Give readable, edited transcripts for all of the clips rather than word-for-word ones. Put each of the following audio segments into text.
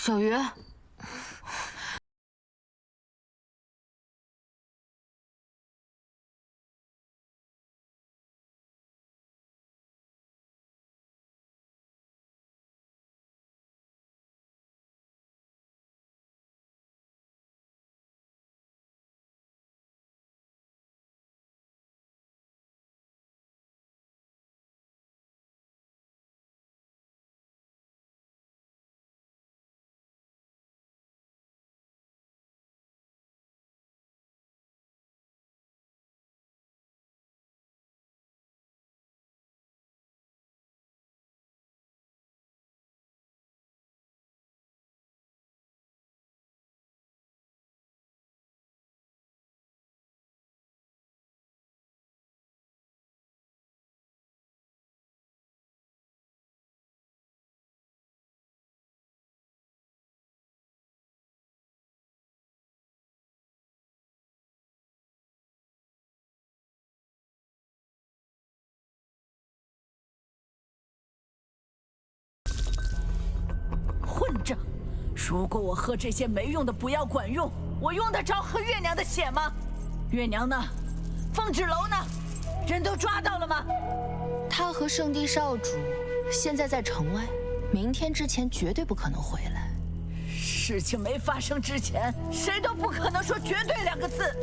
小鱼，混账！如果我喝这些没用的补药管用，我用得着喝月娘的血吗？月娘呢？凤芷楼呢？人都抓到了吗？他和圣地少主现在在城外，明天之前绝对不可能回来。事情没发生之前，谁都不可能说绝对2个字。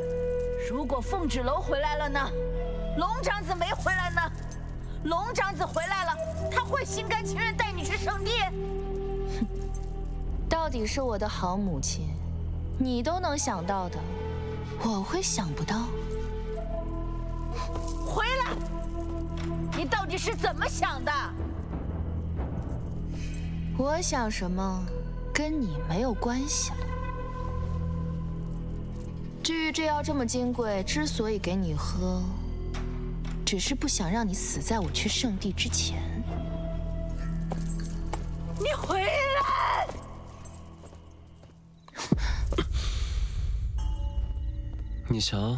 如果凤芷楼回来了呢？龙长子没回来呢？龙长子回来了，他会心甘情愿带你去圣地？到底是我的好母亲，你都能想到的，我会想不到。回来！你到底是怎么想的？我想什么，跟你没有关系了。至于这药这么金贵，之所以给你喝，只是不想让你死在我去圣地之前。你回来！你瞧，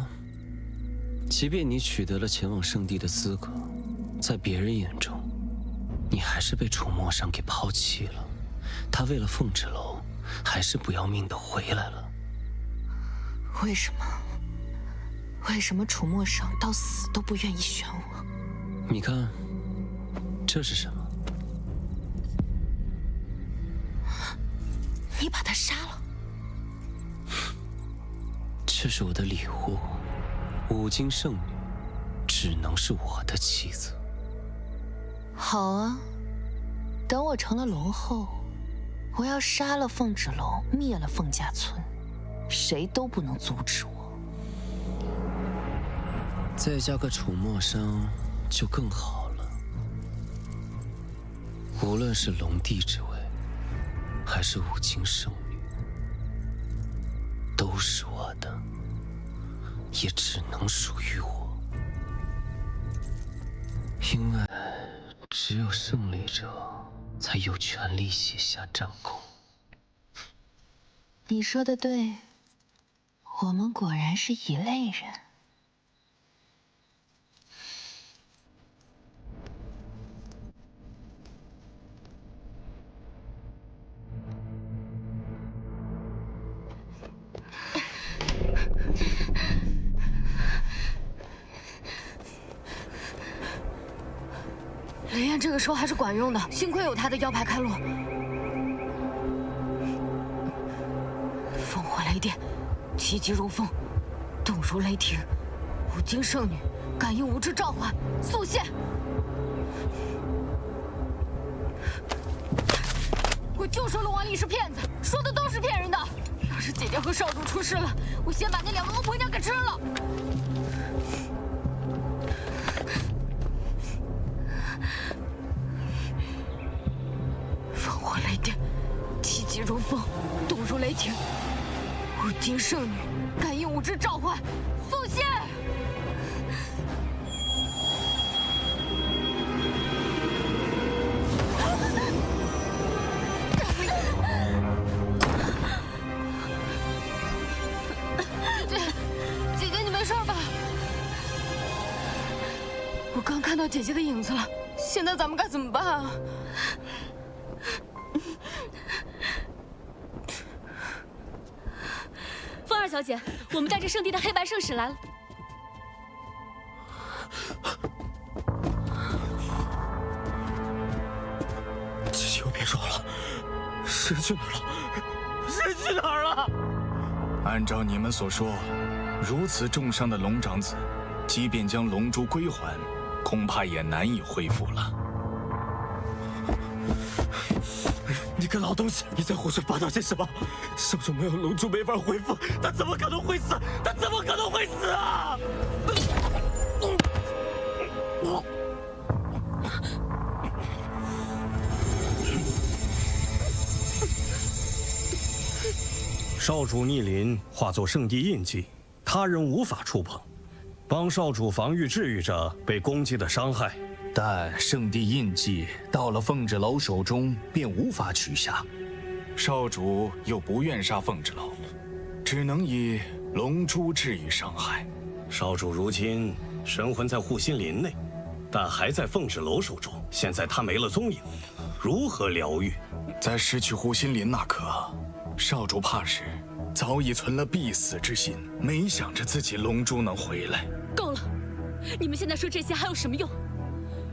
即便你取得了前往圣地的资格，在别人眼中，你还是被楚墨裳给抛弃了。他为了凤芷楼，还是不要命的回来了。为什么？为什么楚墨裳到死都不愿意选我？你看，这是什么？你把他杀了？这是我的礼物，五金圣女只能是我的妻子。好啊，等我成了龙后，我要杀了凤芷楼，灭了凤家村，谁都不能阻止我。再加个楚墨裳就更好了。无论是龙帝之位，还是五金圣女，都是我的，也只能属于我。因为只有胜利者才有权利写下战功。你说的对，我们果然是一类人。雷燕这个时候还是管用的，幸亏有他的腰牌开路。烽火雷电，气急如风，动如雷霆。五金圣女，感应无知召唤，速现！我就说龙王丽是骗子，说的都是骗人的。要是姐姐和少主出事了，我先把那2个恶婆娘给吃了。烽火雷电，气急如风，动如雷霆。五金圣女，感应无知召唤，速现！姐姐，你没事吧？我刚看到姐姐的影子了，现在咱们该怎么办啊？儿小姐，我们带着圣地的黑白圣使来了。姐姐，别说了，神去哪儿了？神去哪儿了？按照你们所说，如此重伤的龙长子，即便将龙珠归还，恐怕也难以恢复了。你个老东西，你在胡说八道些什么？少主没有龙珠没法恢复，他怎么可能会死？他怎么可能会死啊！少主逆鳞化作圣地印记，他人无法触碰。帮少主防御治愈着被攻击的伤害。但圣地印记到了凤豸楼手中便无法取下，少主又不愿杀凤豸楼，只能以龙珠治愈伤害。少主如今神魂在护心林内，但还在凤豸楼手中。现在他没了踪影，如何疗愈？在失去护心林那刻，少主怕是早已存了必死之心，没想着自己龙珠能回来。够了！你们现在说这些还有什么用？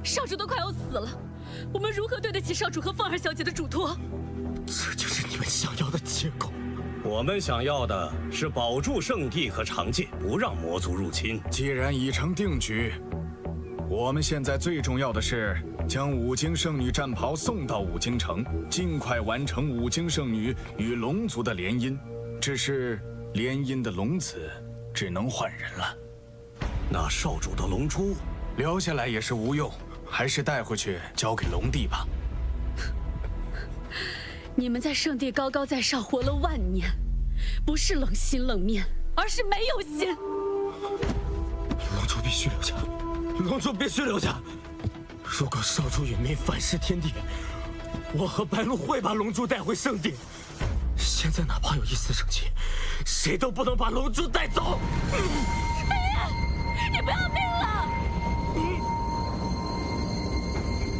少主都快要死了，我们如何对得起少主和凤儿小姐的嘱托？这就是你们想要的结果。我们想要的是保住圣地和长界，不让魔族入侵。既然已成定局，我们现在最重要的是将五经圣女战袍送到五经城，尽快完成五经圣女与龙族的联姻。只是联姻的龙子只能换人了。那少主的龙珠留下来也是无用，还是带回去交给龙帝吧。你们在圣地高高在上活了万年，不是冷心冷面，而是没有心。龙珠必须留下，龙珠必须留下。如果少主殒命反噬天地，我和白鹿会把龙珠带回圣地。现在哪怕有一丝生机，谁都不能把龙珠带走。飞燕，你不要命了！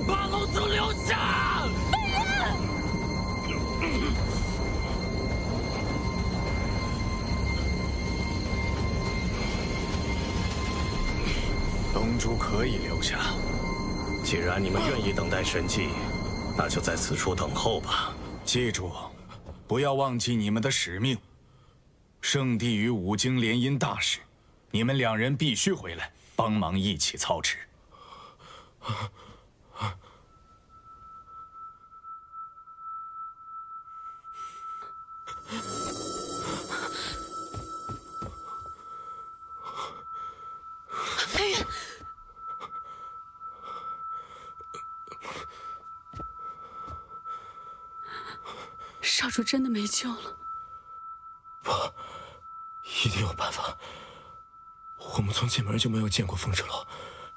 把龙珠留下！飞燕，龙珠可以留下。既然你们愿意等待神迹，那就在此处等候吧。记住，不要忘记你们的使命。圣地与五经联姻大事，你们两人必须回来帮忙一起操持。飞燕，少主真的没救了。一定有办法。我们从进门就没有见过凤豸楼，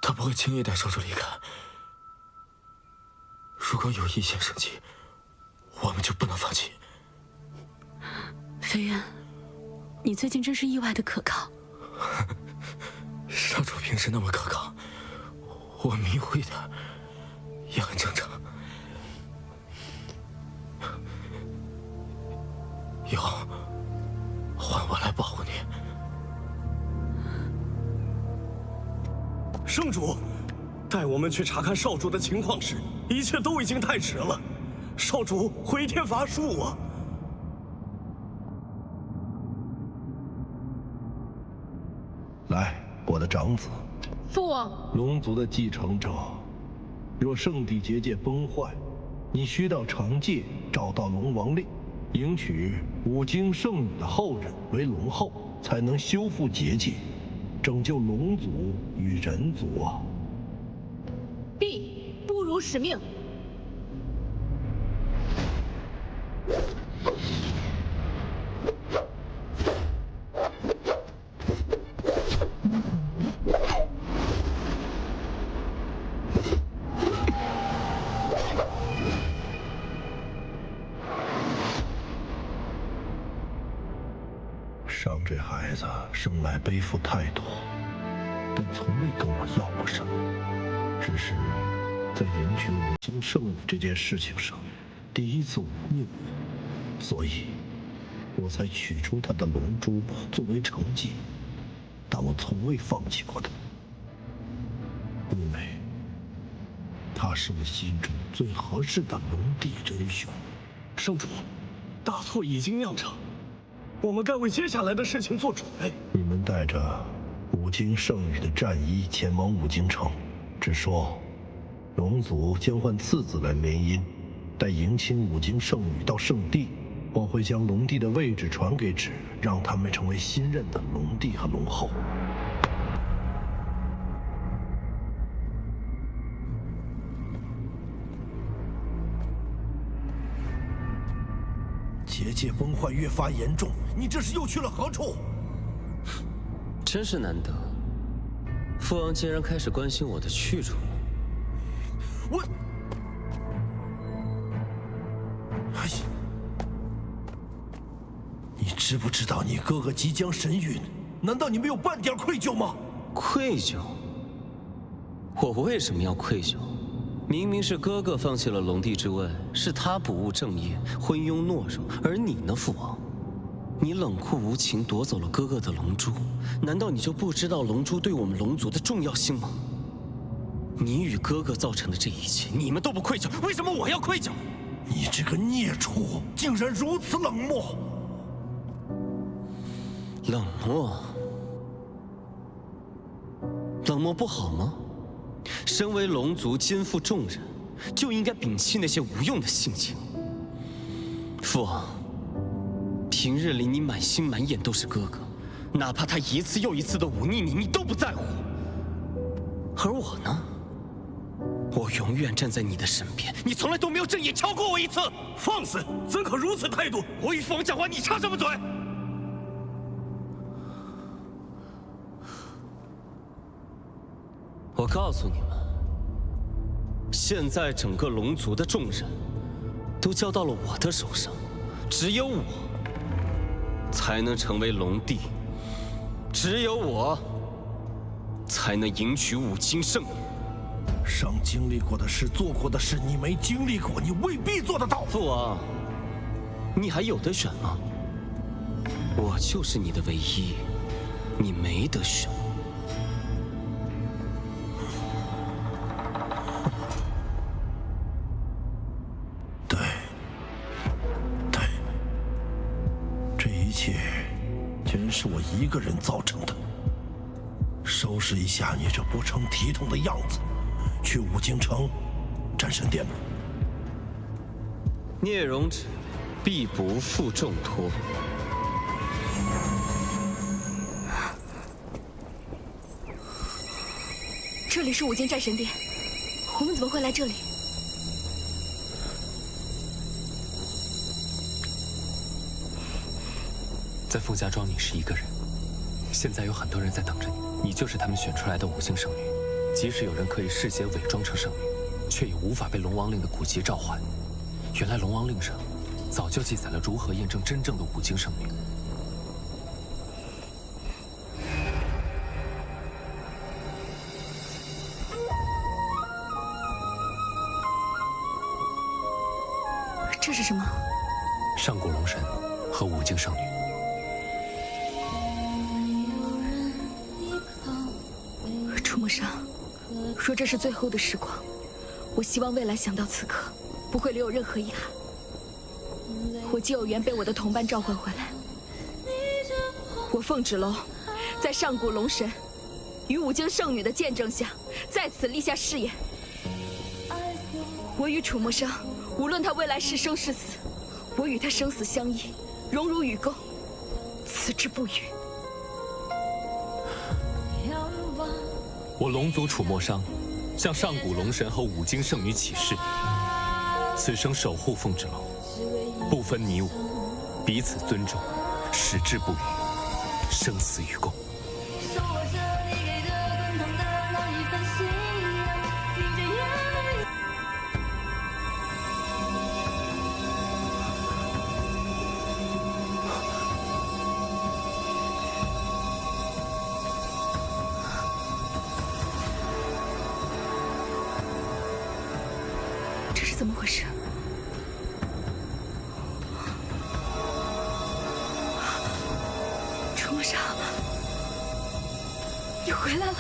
他不会轻易带少主离开。如果有一线生机，我们就不能放弃。飞燕，你最近真是意外的可靠。少主平时那么可靠，我迷糊一点也很正常。以后换我来保护你。圣主，带我们去查看少主的情况时，一切都已经太迟了。少主回天乏术啊！来，我的长子，父王，龙族的继承者。若圣地结界崩坏，你需到长界找到龙王令，迎娶五经圣女的后人为龙后，才能修复结界，拯救龙族与人族啊！必不辱使命。上这孩子生来背负太多，但从未跟我要过什么，只是在迎娶五经圣女这件事情上，第一次忤逆我，所以我才取出他的龙珠作为惩戒，但我从未放弃过他，因为他是我心中最合适的龙帝真凶。圣主，大错已经酿成，我们该为接下来的事情做准备。你们带着五经圣女的战衣前往五经城，只说龙族将换次子来联姻，待迎亲五经圣女到圣地，我会将龙帝的位置传给芷，让他们成为新任的龙帝和龙后。结界崩坏越发严重，你这是又去了何处？真是难得，父王竟然开始关心我的去处了。我，哎呀，你知不知道你哥哥即将神陨？难道你没有半点愧疚吗？愧疚？我为什么要愧疚？明明是哥哥放弃了龙帝之位，是他不务正业，昏庸懦弱，而你呢，父王？你冷酷无情，夺走了哥哥的龙珠，难道你就不知道龙珠对我们龙族的重要性吗？你与哥哥造成的这一切，你们都不愧疚，为什么我要愧疚？你这个孽畜，竟然如此冷漠！冷漠？冷漠不好吗？身为龙族肩负重任，就应该摒弃那些无用的性情。父王，平日里你满心满眼都是哥哥，哪怕他一次又一次的忤逆你，你都不在乎。而我呢？我永远站在你的身边，你从来都没有正眼瞧过我一次。放肆！怎可如此态度？我与父王讲话，你插什么嘴？我告诉你们，现在整个龙族的重任都交到了我的手上，只有我才能成为龙帝，只有我才能迎娶五经圣女。上经历过的事、做过的事，你没经历过，你未必做得到。父王，你还有得选吗？我就是你的唯一，你没得选。全是我一个人造成的。收拾一下你这不成体统的样子，去五经城战神殿吧。聂荣芷必不负重托。这里是五经战神殿，我们怎么会来这里？在傅家庄，你是一个人。现在有很多人在等着你，你就是他们选出来的五经圣女。即使有人可以事先伪装成圣女，却也无法被龙王令的古籍召唤。原来龙王令上早就记载了如何验证真正的五经圣女。这是什么？上古龙神和五经圣女。楚墨伤，若这是最后的时光，我希望未来想到此刻，不会留有任何遗憾。我既有缘被我的同伴召唤回来，我凤芷楼在上古龙神与五经圣女的见证下，在此立下誓言：我与楚墨伤，无论他未来是生是死，我与他生死相依，荣辱与共，此之不渝。我龙族楚墨伤，向上古龙神和五经圣女起誓，此生守护凤芷楼，不分你我，彼此尊重，矢志不渝，生死与共。这是怎么回事？回来了。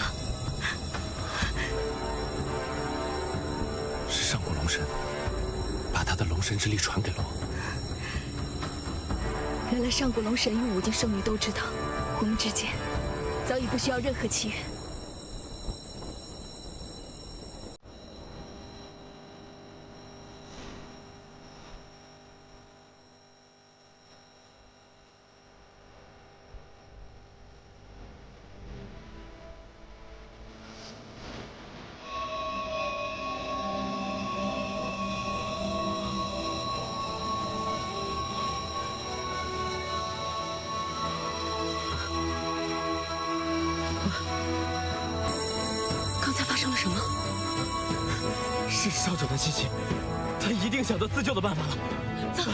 是上古龙神，把他的龙神之力传给了我。原来上古龙神与五境圣女都知道，我们之间早已不需要任何契约。刚才发生了什么？是少主的机器，他一定想到自救的办法了。走。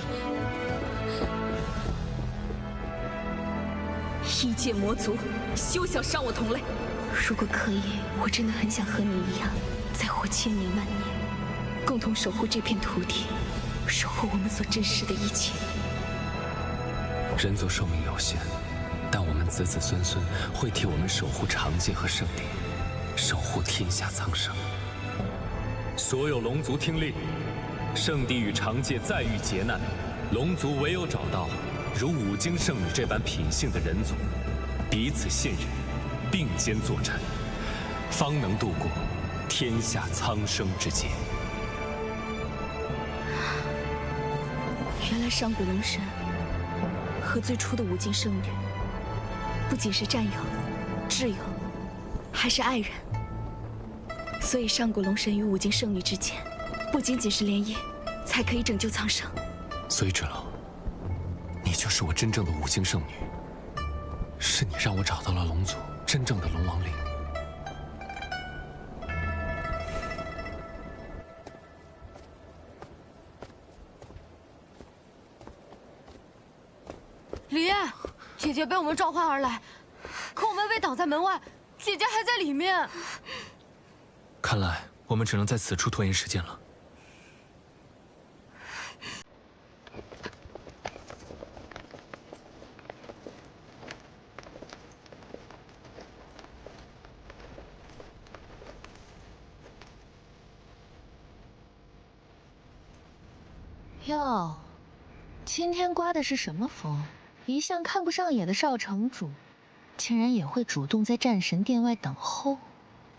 异界魔族，休想伤我同类！如果可以，我真的很想和你一样，再活千年万年，共同守护这片土地，守护我们所珍视的一切。人族寿命有限，但我们子子孙孙会替我们守护长界和圣地，守护天下苍生。所有龙族听令，圣地与长界再遇劫难，龙族唯有找到如五经圣女这般品性的人族，彼此信任，并肩作战，方能度过天下苍生之劫。原来上古龙神和最初的五境圣女，不仅是战友、挚友，还是爱人。所以上古龙神与五境圣女之间，不仅仅是联姻，才可以拯救苍生。所以芷楼，你就是我真正的五境圣女，是你让我找到了龙族真正的龙王令。李烨，姐姐被我们召唤而来，可我们被挡在门外，姐姐还在里面。看来我们只能在此处拖延时间了。哟，今天刮的是什么风？一向看不上眼的少城主，竟然也会主动在战神殿外等候。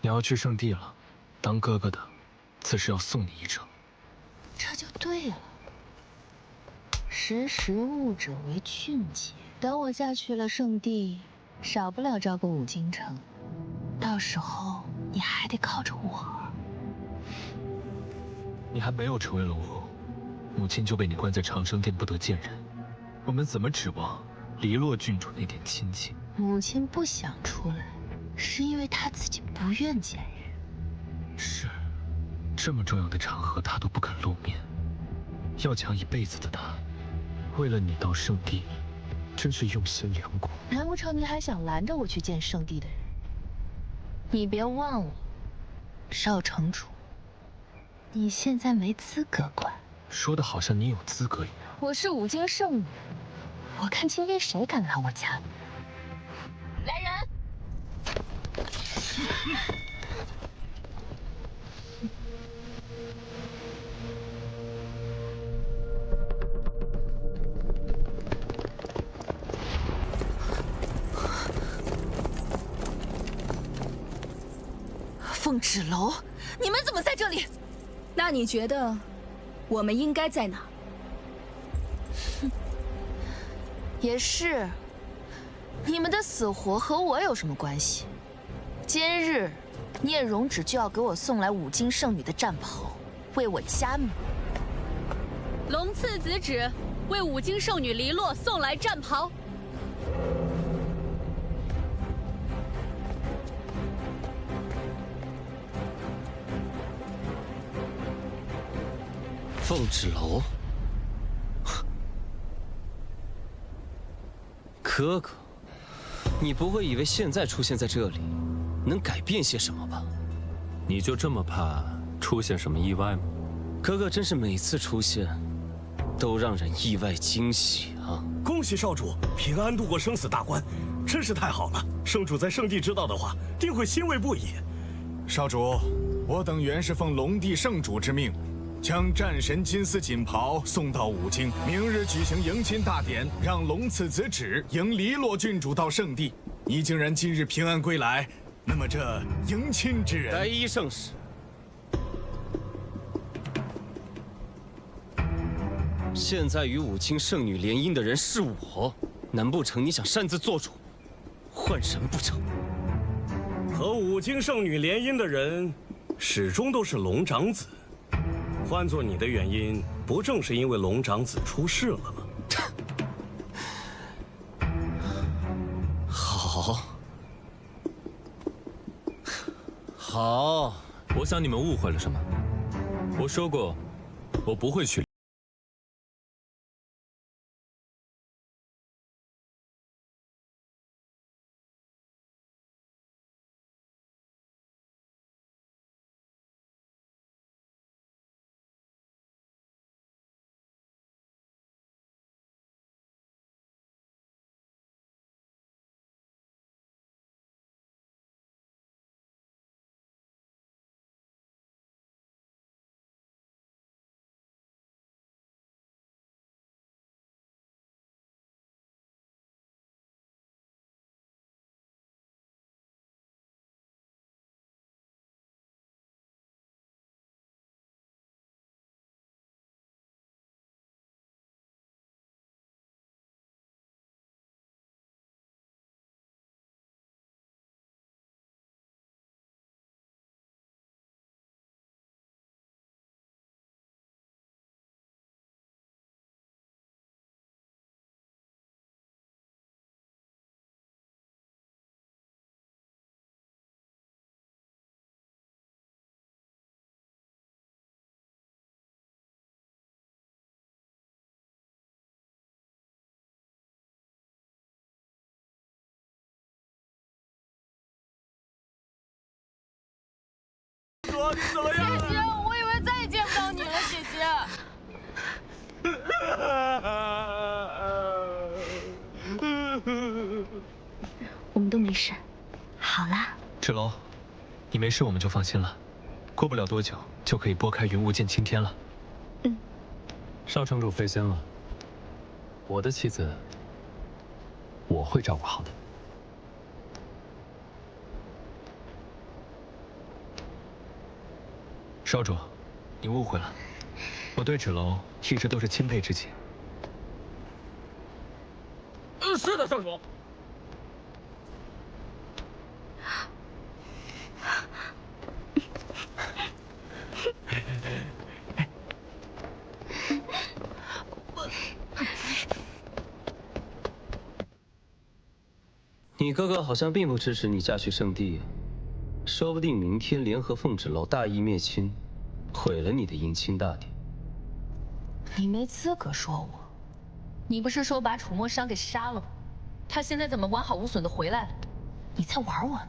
你要去圣地了，当哥哥的，自是要送你一程。这就对了。识时务者为俊杰。等我下去了圣地，少不了招个五京城，到时候你还得靠着我。你还没有成为龙后，母亲就被你关在长生殿不得见人，我们怎么指望黎洛郡主那点亲情？母亲不想出来，是因为她自己不愿见人。是，这么重要的场合她都不肯露面，要讲一辈子的她，为了你到圣地，真是用心良苦。难不成你还想拦着我去见圣地的人？你别忘了，少城主，你现在没资格管。说的好像你有资格一样。我是五京圣女，我看今天谁敢来我家。来人！凤芷楼，你们怎么在这里？那你觉得我们应该在哪？也是，你们的死活和我有什么关系？今日聂荣芷就要给我送来五京圣女的战袍，为我加冕。龙次子旨，为五京圣女黎洛送来战袍。凤芷楼，哥哥，你不会以为现在出现在这里，能改变些什么吧？你就这么怕出现什么意外吗？哥哥真是每次出现，都让人意外惊喜啊！恭喜少主平安度过生死大关，真是太好了！圣主在圣地知道的话，定会欣慰不已。少主，我等原是奉龙帝圣主之命，将战神金丝锦袍送到五京，明日举行迎亲大典，让龙次子旨迎黎洛郡主到圣地。你竟然今日平安归来，那么这迎亲之人，白衣圣使，现在与五京圣女联姻的人是我，难不成你想擅自做主，换人不成？和五京圣女联姻的人，始终都是龙长子。换做你的原因，不正是因为龙长子出事了吗？好，我想你们误会了什么。我说过，我不会娶。你怎么样？姐姐，我以为再也见不到你了，姐姐。我们都没事，好啦。芷楼，你没事我们就放心了。过不了多久就可以拨开云雾见青天了。嗯。少城主费心了，我的妻子我会照顾好的。少主，你误会了，我对芷楼一直都是钦佩之情。是的，少主。你哥哥好像并不支持你嫁去圣地，说不定明天联合凤芷楼大义灭亲，毁了你的迎亲大典。你没资格说我。你不是说把楚墨商给杀了吗？他现在怎么完好无损的回来了？你在玩我呢？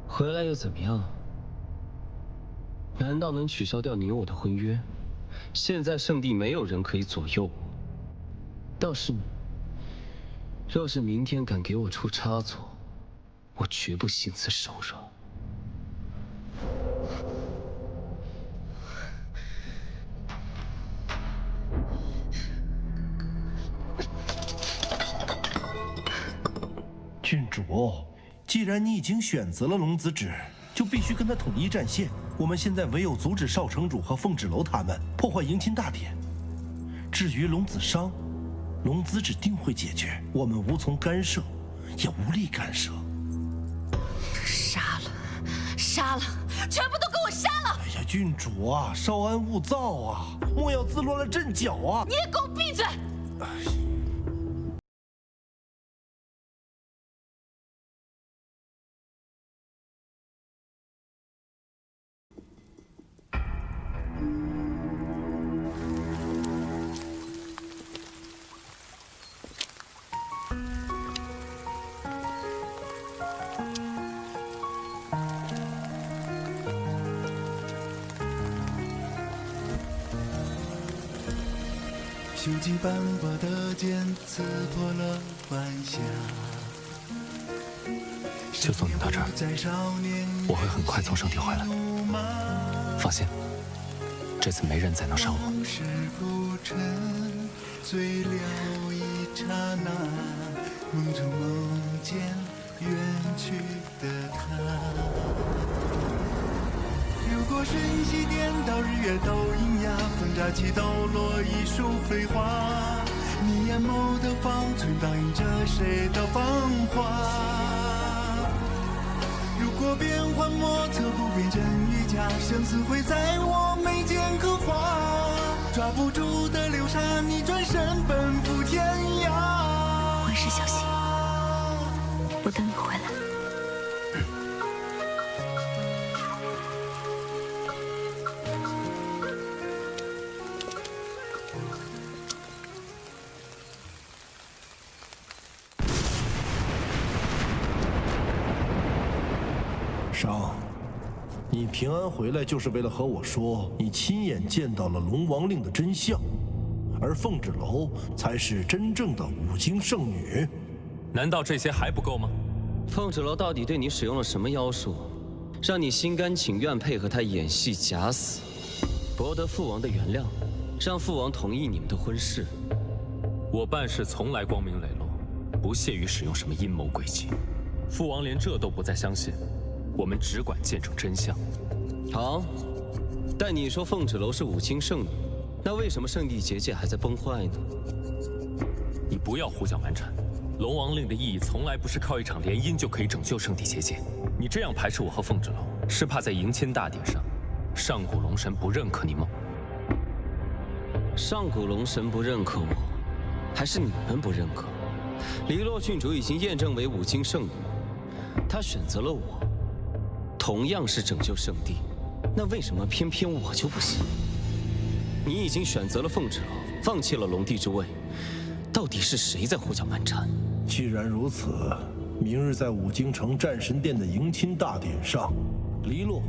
回来又怎么样？难道能取消掉你我的婚约？现在圣地没有人可以左右我。倒是你，若是明天敢给我出差错，我绝不心慈手软。郡主，既然你已经选择了龙子旨，就必须跟他统一战线。我们现在唯有阻止少城主和凤芷楼他们破坏迎亲大典。至于龙子商，龙子旨定会解决，我们无从干涉，也无力干涉。杀了，杀了，全部都给我杀了！哎呀，郡主啊，稍安勿躁啊，莫要自乱了阵脚啊！你也给我闭嘴！锈迹斑驳的剑刺破了晚霞。就送你到这儿，我会很快从圣地回来。放心，这次没人再能伤我。醉了一刹那，梦中梦见远去的他。如果瞬息颠倒，日月都阴哑，风乍起抖落一束飞花。你眼眸的方寸倒映着谁的芳华？如果变幻莫测，不辨真与假，生死会在我眉间刻画。抓不住的流沙，你转身奔赴天涯。万事小心，我等你回来。商，你平安回来就是为了和我说你亲眼见到了龙王令的真相，而凤芷楼才是真正的五经圣女。难道这些还不够吗？凤芷楼到底对你使用了什么妖术，让你心甘情愿配合他演戏假死，博得父王的原谅，让父王同意你们的婚事？我办事从来光明磊落，不屑于使用什么阴谋诡计。父王连这都不再相信。我们只管见证真相。好，但你说凤芷楼是五经圣女，那为什么圣地结界还在崩坏呢？你不要胡搅蛮缠。龙王令的意义从来不是靠一场联姻就可以拯救圣地结界。你这样排斥我和凤芷楼，是怕在迎亲大典上，上古龙神不认可你吗？上古龙神不认可我，还是你们不认可？黎洛郡主已经验证为五经圣女，她选择了我。同样是拯救圣地，那为什么偏偏我就不行？你已经选择了凤芷楼，放弃了龙帝之位，到底是谁在胡搅蛮缠？既然如此，明日在五京城战神殿的迎亲大典上，黎洛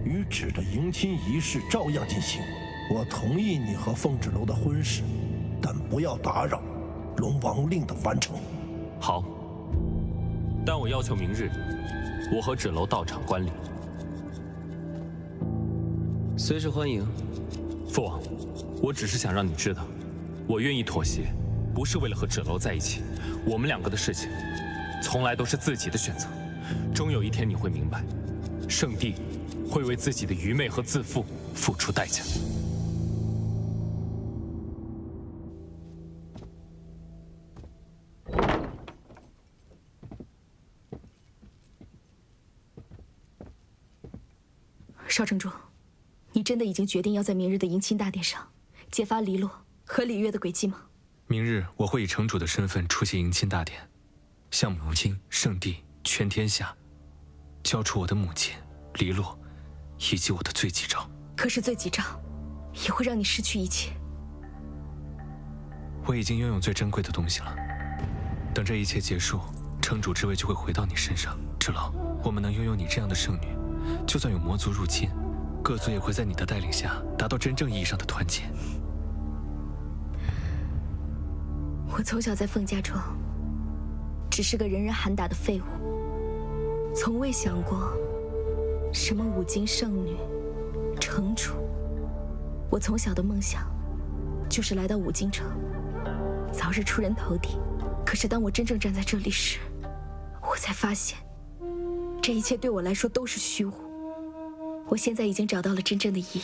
与芷的迎亲仪式照样进行。我同意你和凤芷楼的婚事，但不要打扰龙王令的完成。好，但我要求明日我和芷楼到场观礼。随时欢迎。父王，我只是想让你知道，我愿意妥协，不是为了和芷楼在一起。我们两个的事情，从来都是自己的选择。终有一天你会明白，圣地会为自己的愚昧和自负付出代价。少城主，你真的已经决定要在明日的迎亲大典上揭发黎洛和李月的诡计吗？明日我会以城主的身份出席迎亲大典，向母亲、圣地、全天下交出我的母亲黎洛以及我的罪己诏。可是罪己诏也会让你失去一切。我已经拥有最珍贵的东西了，等这一切结束，城主之位就会回到你身上。芷楼，我们能拥有你这样的圣女，就算有魔族入侵，各族也会在你的带领下达到真正意义上的团结。我从小在凤家庄，只是个人人喊打的废物，从未想过什么五经圣女、城主。我从小的梦想就是来到五京城，早日出人头地。可是当我真正站在这里时，我才发现，这一切对我来说都是虚无。我现在已经找到了真正的意义，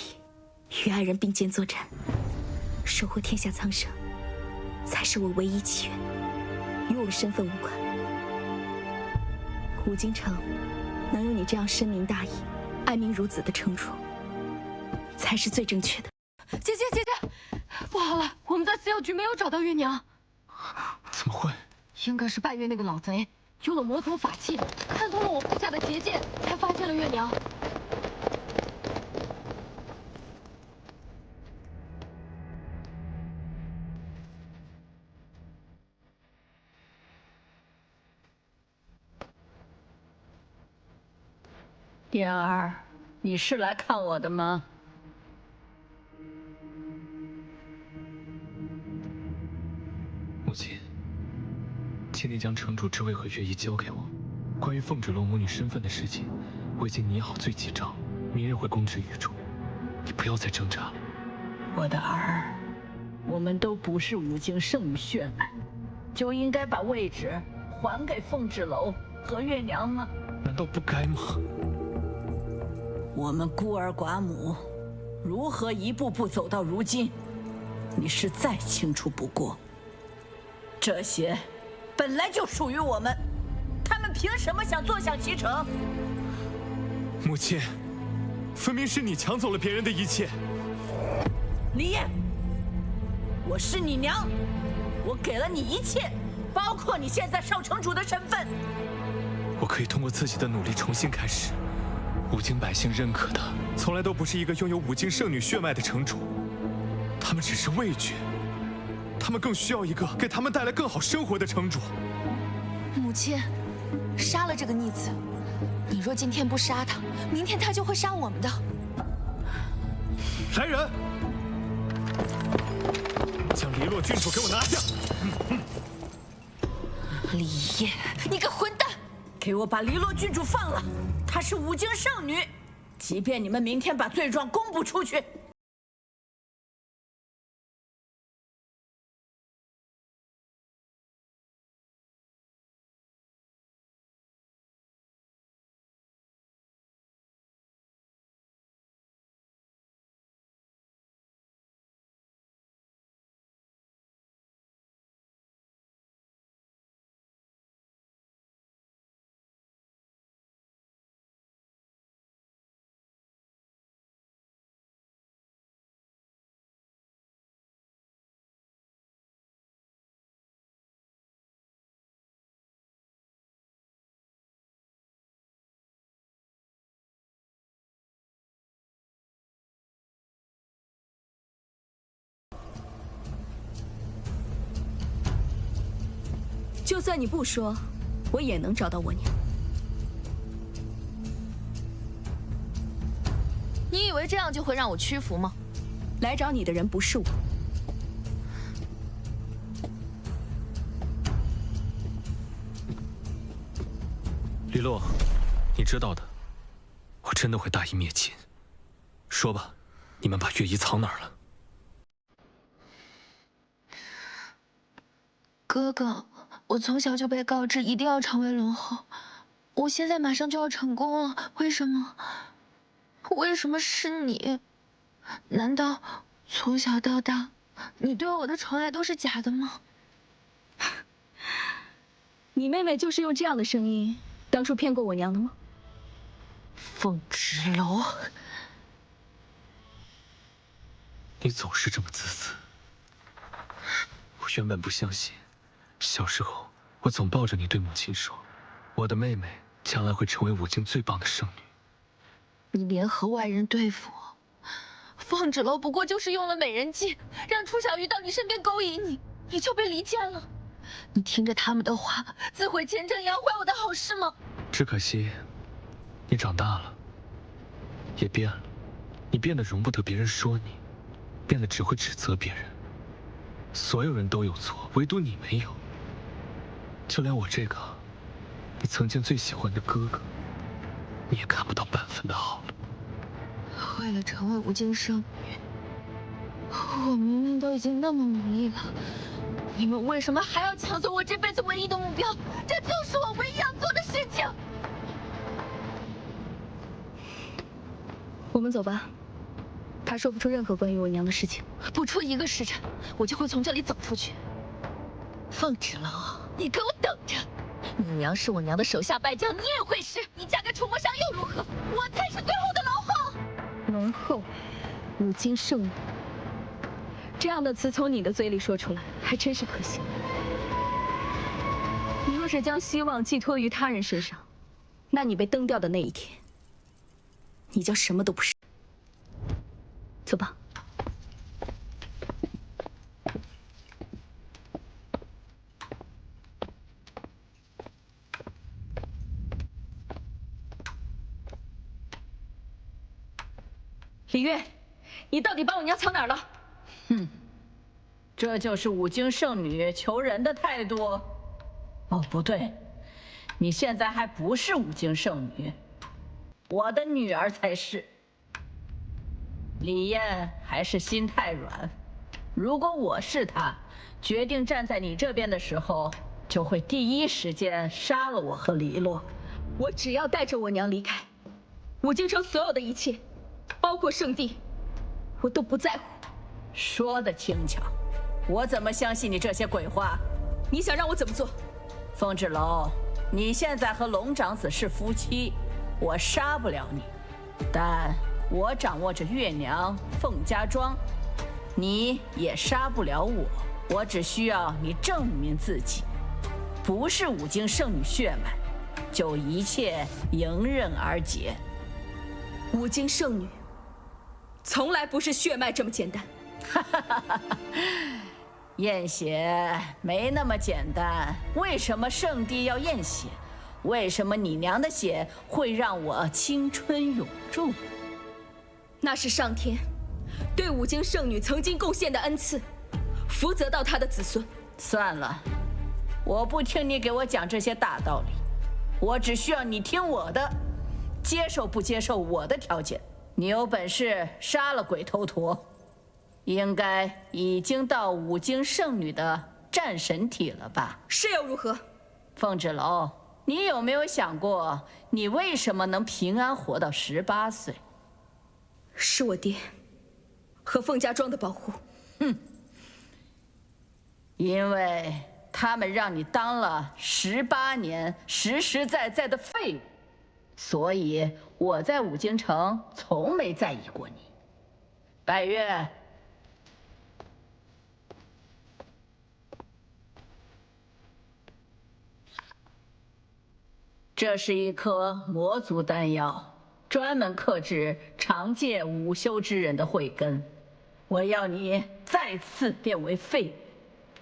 与爱人并肩作战，守护天下苍生，才是我唯一祈愿，与我的身份无关。五京城能有你这样深明大义、爱民如子的城主，才是最正确的。姐姐，不好了，我们在私药局没有找到月娘。怎么会？应该是拜月那个老贼用了魔族法器，看透了我布下的结界，才发现了月娘。妍儿，你是来看我的吗？母亲，请你将城主之位和月仪交给我。关于凤芷楼母女身份的事情，我已经拟好罪己诏，明日会公之于众。你不要再挣扎了。我的儿，我们都不是五经圣女血脉，就应该把位置还给凤芷楼和月娘吗？难道不该吗？我们孤儿寡母，如何一步步走到如今？你是再清楚不过。这些本来就属于我们，他们凭什么想坐享其成？母亲，分明是你抢走了别人的一切。李烨，我是你娘，我给了你一切，包括你现在少城主的身份。我可以通过自己的努力重新开始。五经百姓认可的，从来都不是一个拥有五经圣女血脉的城主，他们只是畏惧，他们更需要一个给他们带来更好生活的城主。母亲，杀了这个逆子。你若今天不杀他，明天他就会杀我们的。来人，将黎洛郡主给我拿下！李烨，你个混蛋！给我把黎洛郡主放了，她是五经圣女。即便你们明天把罪状公布出去，就算你不说，我也能找到我娘。你以为这样就会让我屈服吗？来找你的人不是我。黎洛，你知道的，我真的会大义灭亲。说吧，你们把月仪藏哪儿了？哥哥，我从小就被告知一定要成为龙后，我现在马上就要成功了，为什么？为什么是你？难道从小到大，你对我的宠爱都是假的吗？你妹妹就是用这样的声音，当初骗过我娘的吗？凤芷楼，你总是这么自私。我原本不相信。小时候，我总抱着你对母亲说，我的妹妹将来会成为五经最棒的圣女。你联合外人对付我，凤芷楼不过就是用了美人计，让楚小鱼到你身边勾引你，你就被离间了。你听着他们的话，自毁前程，养坏我的好事吗？只可惜，你长大了，也变了，你变得容不得别人说你，变得只会指责别人。所有人都有错，唯独你没有。就连我这个你曾经最喜欢的哥哥，你也看不到半分的好了。为了成为五经圣女，我明明都已经那么努力了，你们为什么还要抢走我这辈子唯一的目标？这就是我唯一要做的事情。我们走吧。他说不出任何关于我娘的事情。不出1个时辰，我就会从这里走出去。凤芷楼，你给我等着！你娘是我娘的手下败将，你也会是。你嫁给楚墨商又如何？我才是最后的龙后。龙后，五经圣女，这样的词从你的嘴里说出来，还真是可惜。你若是将希望寄托于他人身上，那你被蹬掉的那一天，你将什么都不是。走吧。李月，你到底把我娘藏哪儿了？这就是五经圣女求人的态度？哦，不对，你现在还不是五经圣女，我的女儿才是。李艳还是心太软，如果我是她，决定站在你这边的时候，就会第一时间杀了我和黎洛。我只要带着我娘离开，五京城所有的一切，包括圣地，我都不在乎。说得轻巧，我怎么相信你这些鬼话？你想让我怎么做？凤芷楼，你现在和龙长子是夫妻，我杀不了你，但我掌握着月娘凤家庄，你也杀不了我。我只需要你证明自己不是五经圣女血脉，就一切迎刃而解。五经圣女从来不是血脉这么简单。验血没那么简单，为什么圣地要验血？为什么你娘的血会让我青春永驻？那是上天对五经圣女曾经贡献的恩赐，福泽到她的子孙。算了，我不听你给我讲这些大道理，我只需要你听我的，接受不接受我的条件。你有本事杀了鬼头陀，应该已经到五经圣女的战神体了吧？是又如何？凤芷楼，你有没有想过，你为什么能平安活到18岁？是我爹和凤家庄的保护。因为他们让你当了18年实实在在的废物，所以我在五京城从没在意过你。百越，这是一颗魔族丹药，专门克制长戒午休之人的慧根。我要你再次变为废物，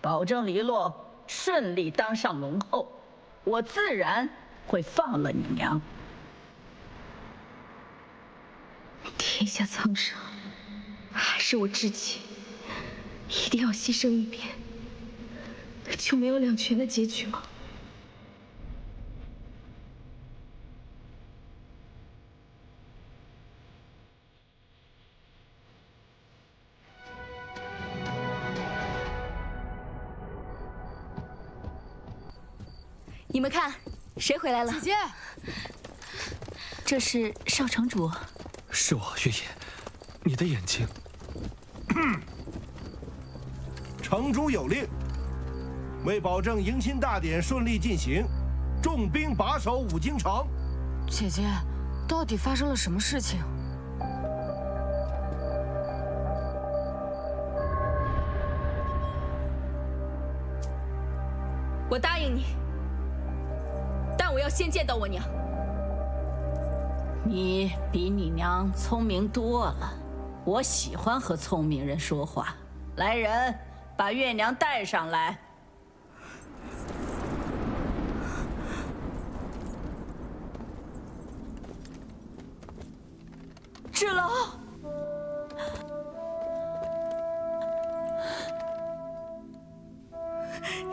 保证黎洛顺利当上龙后，我自然会放了你娘。天下苍生，还是我知己，一定要牺牲一边，就没有两全的结局吗？你们看，谁回来了？姐姐，这是少城主。是我，月夜，你的眼睛。城主有令，为保证迎亲大典顺利进行，重兵把守五京城。姐姐，到底发生了什么事情？我答应你，但我要先见到我娘。你比你娘聪明多了，我喜欢和聪明人说话。来人，把月娘带上来。芷楼，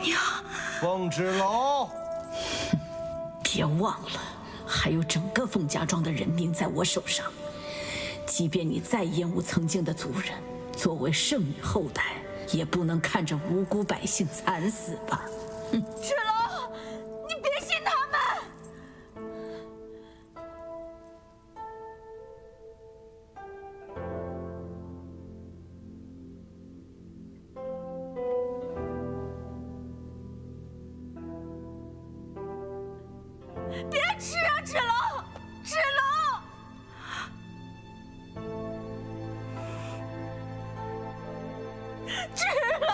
娘。凤芷楼，别忘了，还有整个凤家庄的人命在我手上。即便你再厌恶曾经的族人，作为圣女后代，也不能看着无辜百姓惨死吧？芷楼，你别信他们。别吃啊，芷楼，芷楼！芷楼！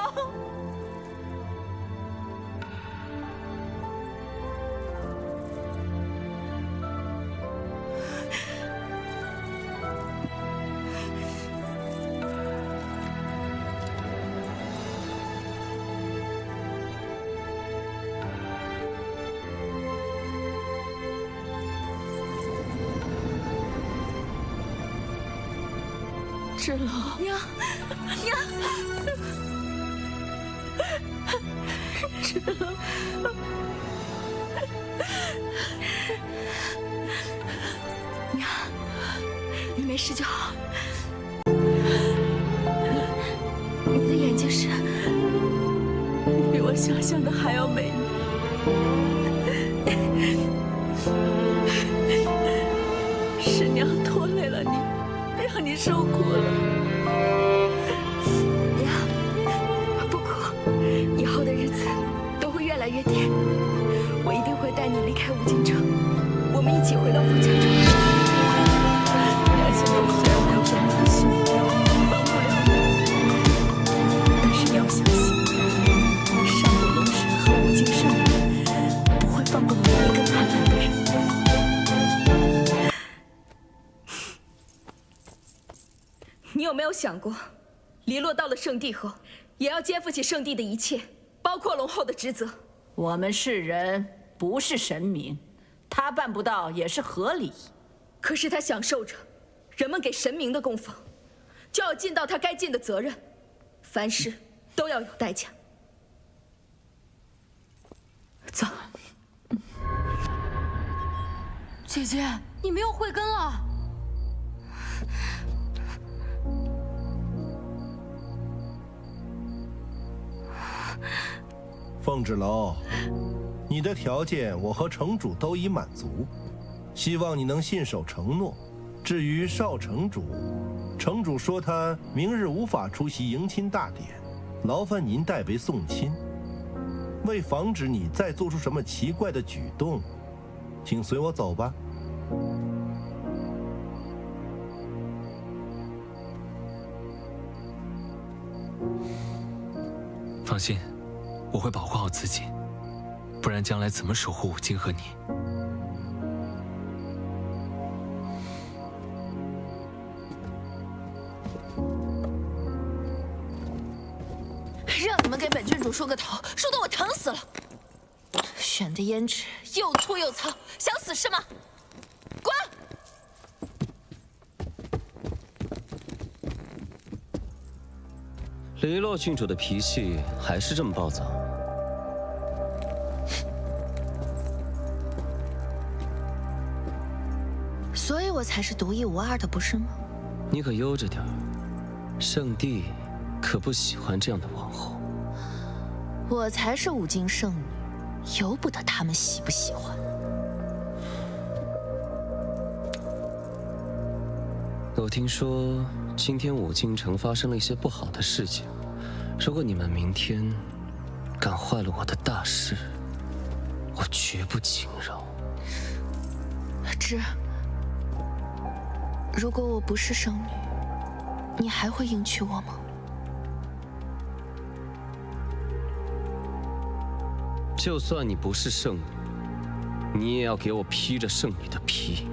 芷楼，娘，娘。知了，娘，你没事就好。你的眼睛是，比我想象的还要美丽。是娘拖累了你，让你受苦了。娘，不哭，以后的日子都会越来越甜。我一定会带你离开五京城，我们一起回到凤家庄。娘现在虽然没有什么很幸福，帮不了你，但是你要相信，上古龙神和五京圣女不会放过每一个叛乱的人。你有没有想过，黎洛到了圣地后，也要肩负起圣地的一切，包括龙后的职责？我们是人，不是神明，他办不到也是合理。可是他享受着人们给神明的供奉，就要尽到他该尽的责任，凡事都要有代价。走。姐姐，你没有慧根了。凤芷楼，你的条件我和城主都已满足，希望你能信守承诺。至于少城主，城主说他明日无法出席迎亲大典，劳烦您代为送亲。为防止你再做出什么奇怪的举动，请随我走吧。放心，我会保护好自己，不然将来怎么守护五京和你？让你们给本郡主梳个头，梳得我疼死了。选的胭脂又粗又糙，想死是吗？滚！黎洛郡主的脾气还是这么暴躁。所以我才是独一无二的，不是吗？你可悠着点儿，圣帝可不喜欢这样的王后。我才是五京圣女，由不得他们喜不喜欢。我听说今天五京城发生了一些不好的事情，如果你们明天敢坏了我的大事，我绝不轻饶。芝，如果我不是圣女，你还会迎娶我吗？就算你不是圣女，你也要给我披着圣女的皮，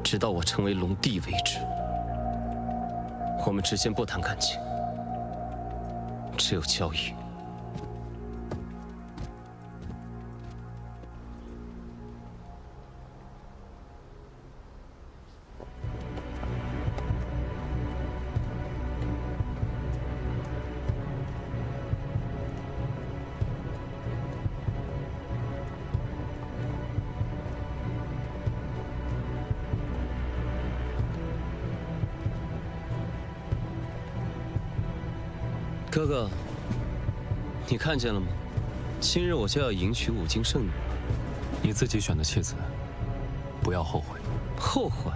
直到我成为龙帝为止。我们之间不谈感情，只有交易。哥哥，你看见了吗？今日我就要迎娶五京圣女了。你自己选的妻子，不要后悔。后悔？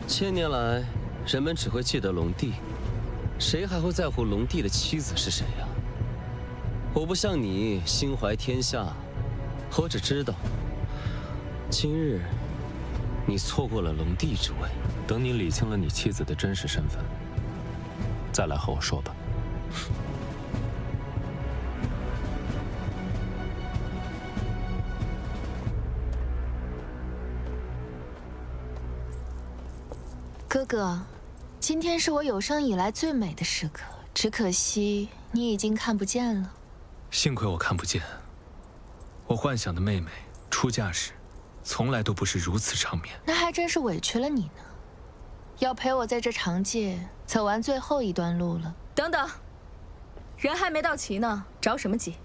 千年来，人们只会记得龙帝，谁还会在乎龙帝的妻子是谁呀？我不像你心怀天下，我只知道，今日你错过了龙帝之位。等你理清了你妻子的真实身份，再来和我说吧。哥哥，今天是我有生以来最美的时刻，只可惜你已经看不见了。幸亏我看不见，我幻想的妹妹出嫁时，从来都不是如此场面。那还真是委屈了你呢，要陪我在这长界走完最后一段路了。等等，人还没到齐呢，着什么急？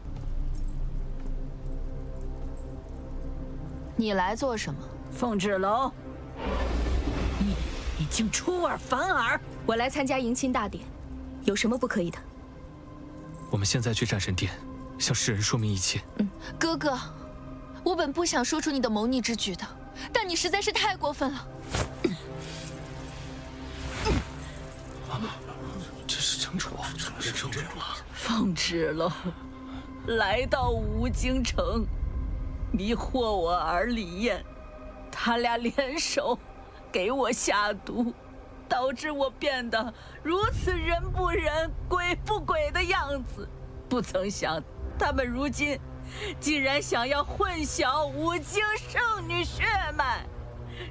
你来做什么？凤芷楼，你竟出尔反尔！我来参加迎亲大典，有什么不可以的？我们现在去战神殿，向世人说明一切。哥哥，我本不想说出你的谋逆之举的，但你实在是太过分了。这是城主，是城主了。凤芷楼来到吴京城，迷惑我儿李艳，他俩联手给我下毒，导致我变得如此人不人、鬼不鬼的样子。不曾想，他们如今竟然想要混淆五经圣女血脉，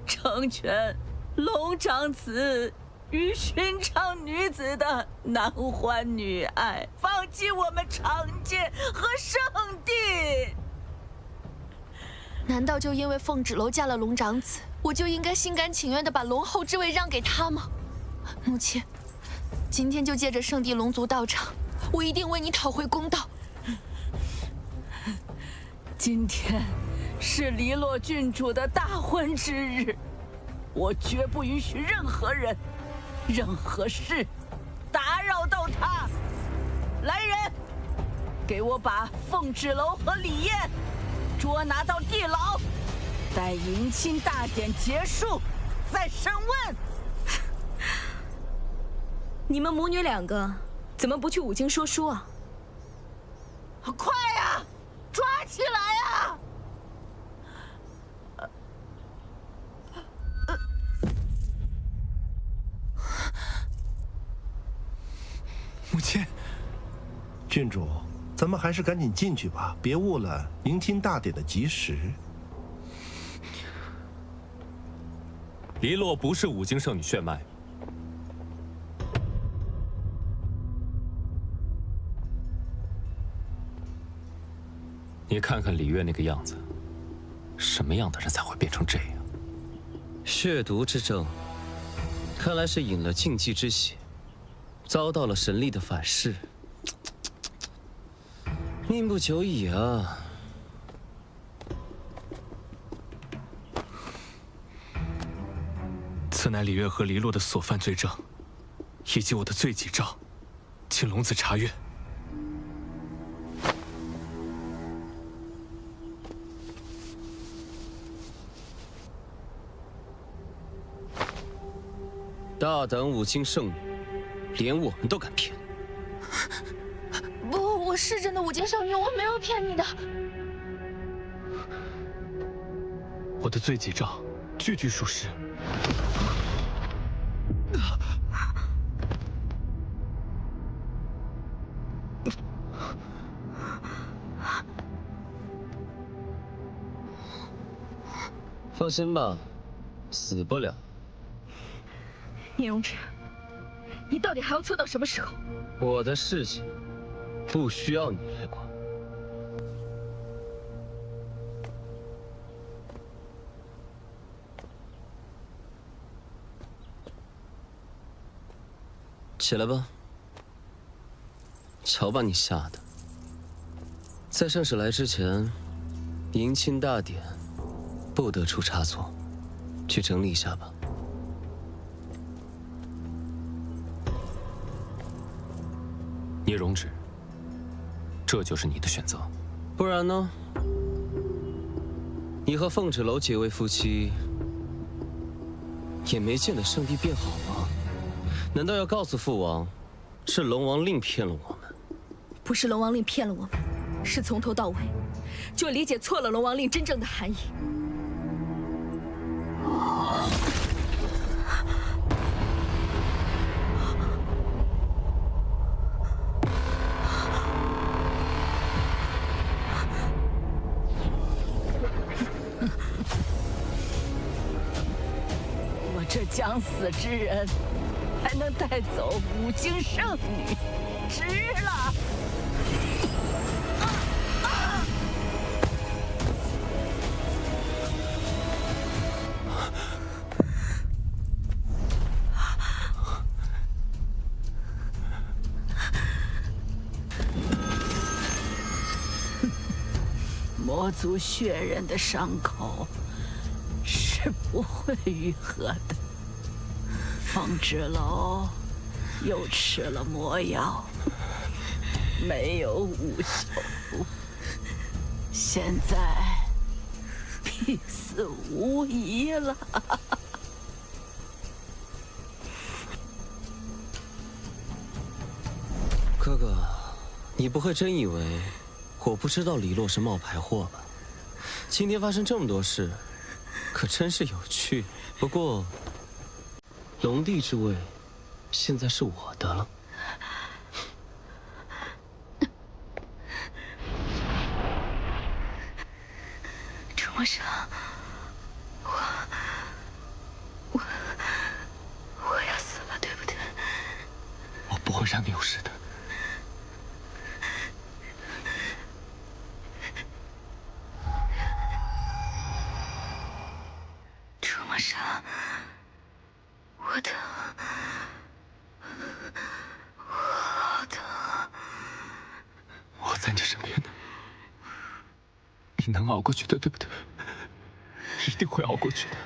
成全龙长子与寻常女子的男欢女爱，放弃我们长界和圣地。难道就因为凤芷楼嫁了龙长子，我就应该心甘情愿地把龙后之位让给他吗？母亲，今天就借着圣地龙族道场，我一定为你讨回公道。今天是黎洛郡主的大婚之日，我绝不允许任何人、任何事打扰到他。来人，给我把凤芷楼和李艳捉拿到地牢，待迎亲大典结束再审问。你们母女两个怎么不去五经说书啊？快呀，抓起来呀！母亲，郡主，咱们还是赶紧进去吧，别误了迎亲大典的吉时。黎洛不是五经圣女血脉。你看看李月那个样子，什么样的人才会变成这样？血毒之症，看来是饮了禁忌之血，遭到了神力的反噬。命不久矣啊！此乃李月和黎洛的所犯罪证，以及我的罪己诏，请龙子查阅。大胆五经圣女，连我们都敢骗！不，我是真的五经圣女，我没有骗你的。我的罪己诏，句句属实。放心吧，死不了。聂荣芷，你到底还要拖到什么时候？我的事情不需要你来管。起来吧，瞧把你吓的！在盛世来之前，迎亲大典不得出差错，去整理一下吧。聂荣芷，这就是你的选择？不然呢？你和凤芷楼结为夫妻，也没见得圣地变好吗？难道要告诉父王，是龙王令骗了我们？不是龙王令骗了我们，是从头到尾就理解错了龙王令真正的含义。我这将死之人，还能带走五经圣女，值了！魔族血刃的伤口是不会愈合的。风之楼又吃了魔药，没有无效，现在必死无疑了。哥哥，你不会真以为我不知道李洛是冒牌货吧？今天发生这么多事，可真是有趣。不过，龙帝之位现在是我的了。楚墨生，我要死了，对不对？我不会让你有事的。楚墨生，我疼，我好疼。我在你身边呢，你能熬过去的，对不对？一定会熬过去的。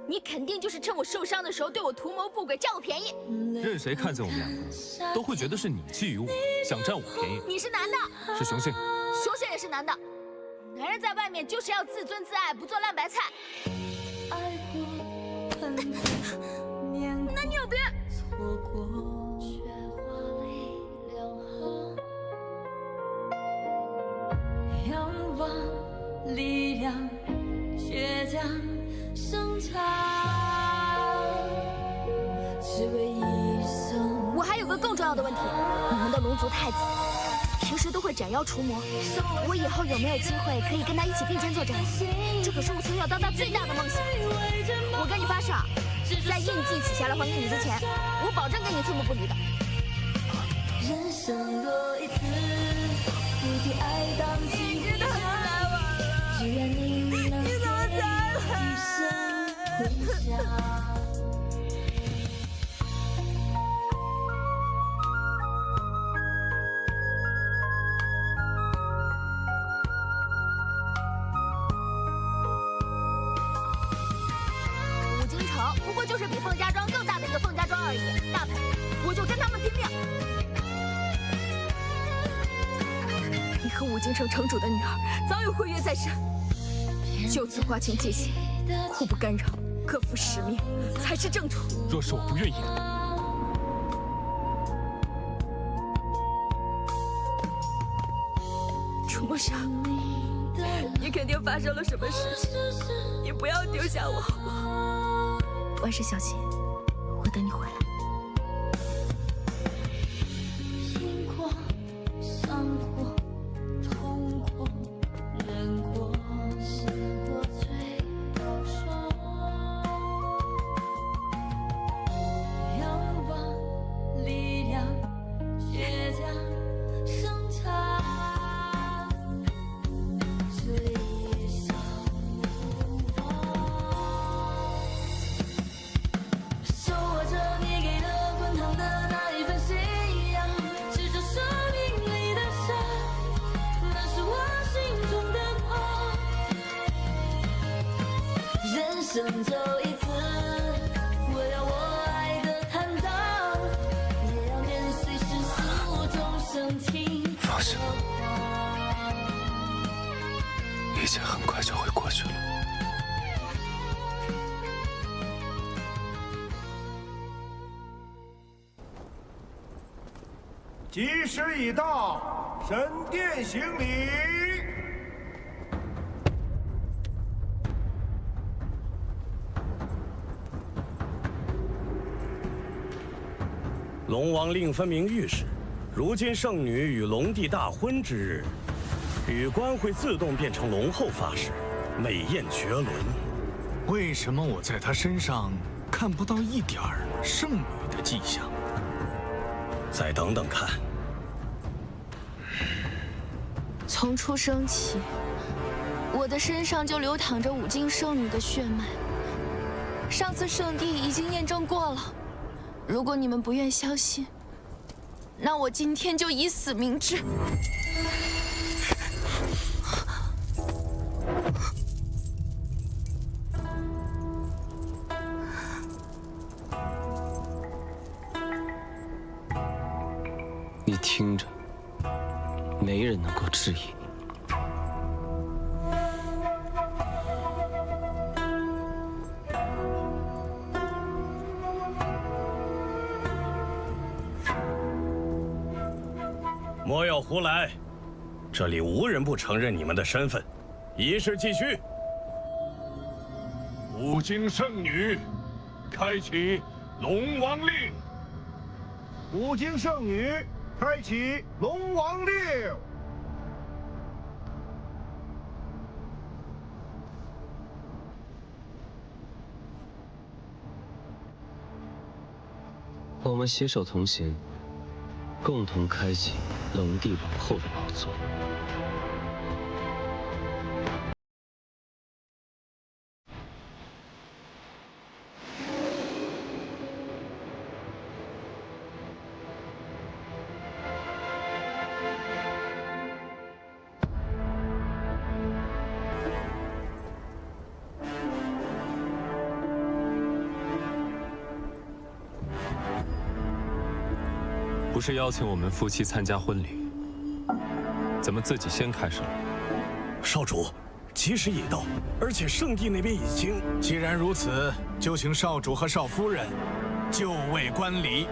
你肯定就是趁我受伤的时候对我图谋不轨，占我便宜。任谁看见我们两个，都会觉得是你觊觎我，想占我便宜。你是男的，是雄性，雄性也是男的。男人在外面就是要自尊自爱，不做烂白菜。那你有病！仰望力量，倔强生长，只为一生。我还有个更重要的问题，你们的龙族太子平时都会斩妖除魔，我以后有没有机会可以跟他一起并肩作战？这可是我从小到大最大的梦想。我跟你发誓，在印记起下来还给你之前，我保证跟你寸步不离的。人生若一次，不计爱当尽天下，只愿你能给一生回响。不过就是比凤家庄更大的一个凤家庄而已，大牌，我就跟他们拼命。你和武京城城主的女儿早有婚约在身，就此划清界限，互不干扰，各负使命，才是正途。若是我不愿意呢？楚墨生，你肯定发生了什么事，你不要丢下我好不好？万事小心，我等你回来。听过，伤过，痛过，忍过，试过最高霜。仰望力量，倔强生长，最少无妨。手握着你给的滚烫的那一份信仰，执着生命里的伤，那是我心中的狂。人生走一次，我要我爱的坦荡，也要面随世俗众生情。放心，一切很快就会过去了。吉时已到，神殿行礼。龙王令分明预示，如今圣女与龙帝大婚之日，羽冠会自动变成龙后发誓，美艳绝伦。为什么我在她身上看不到一点儿圣女的迹象？再等等看。从出生起，我的身上就流淌着五经圣女的血脉。上次圣帝已经验证过了。如果你们不愿相信，那我今天就以死明志。你听着，没人能够质疑你。莫要胡来！这里无人不承认你们的身份。仪式继续。五经圣女，开启龙王令。五经圣女，开启龙王令。我们携手同行，共同开启龙帝王后的宝座。不是邀请我们夫妻参加婚礼，怎么自己先开始了？少主，吉时已到，而且圣帝那边已经……既然如此，就请少主和少夫人就位观礼。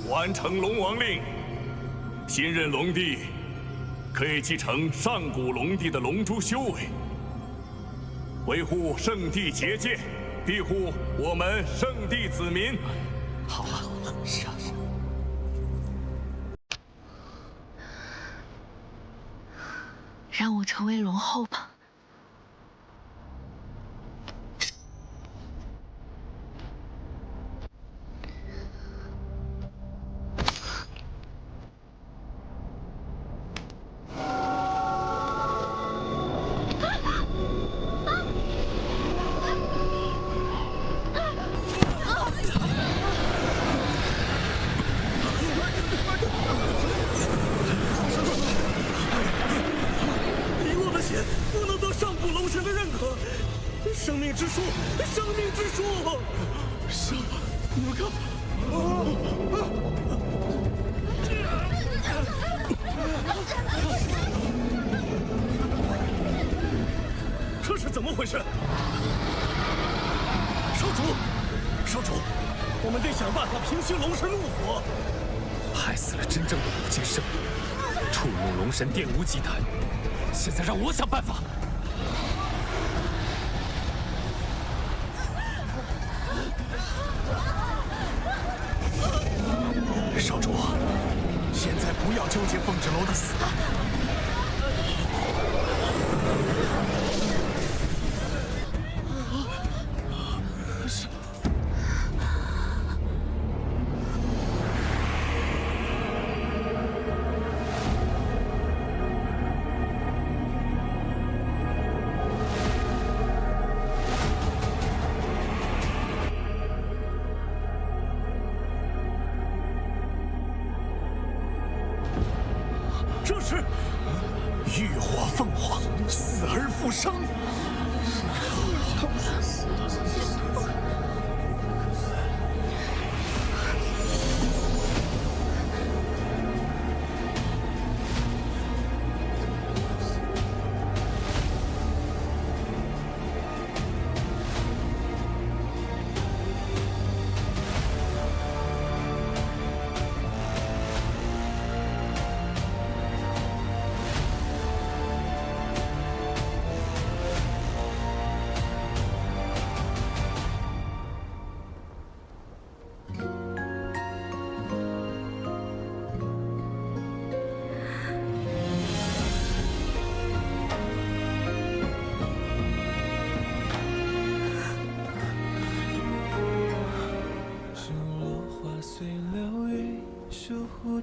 完成龙王令，新任龙帝可以继承上古龙帝的龙珠修为，维护圣地结界，庇护我们圣地子民。好啊，是啊。让我成为龙后吧。生命之树，生命之树！你们看，这是怎么回事？少主，我们得想办法平息龙神怒火。害死了真正的五经圣女，触怒龙神玷污祭坛。现在让我想办法。少主，现在不要纠结凤芷楼的死。化凤凰，死而复生。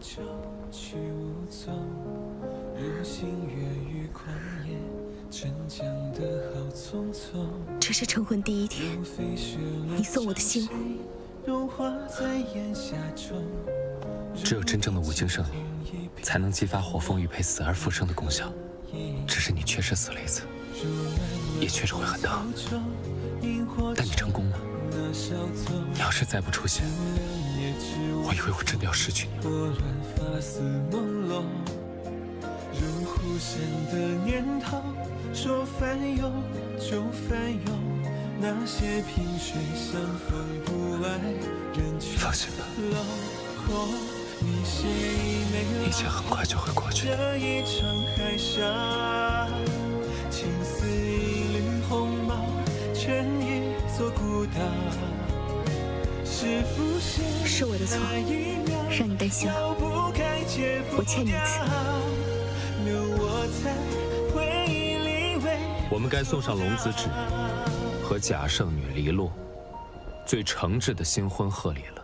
朝去无踪，如星月于旷野，沉江的好匆匆。这是成婚第一天，你送我的信物。融化在炎夏中。只有真正的五经圣女，才能激发火凤玉佩死而复生的功效。只是你确实死了一次，也确实会很疼。但你成功了。你要是再不出现，我以为我真的要失去你了。如忽闪的念头，说翻涌就翻涌，那些萍水相逢不爱，人去放心吧，一切很快就会过去。这一场海峡，青丝一缕红毛，牵一座孤岛。是我的错，让你担心了。我欠你一次。我们该送上龙子纸和假圣女黎洛最诚挚的新婚贺礼了。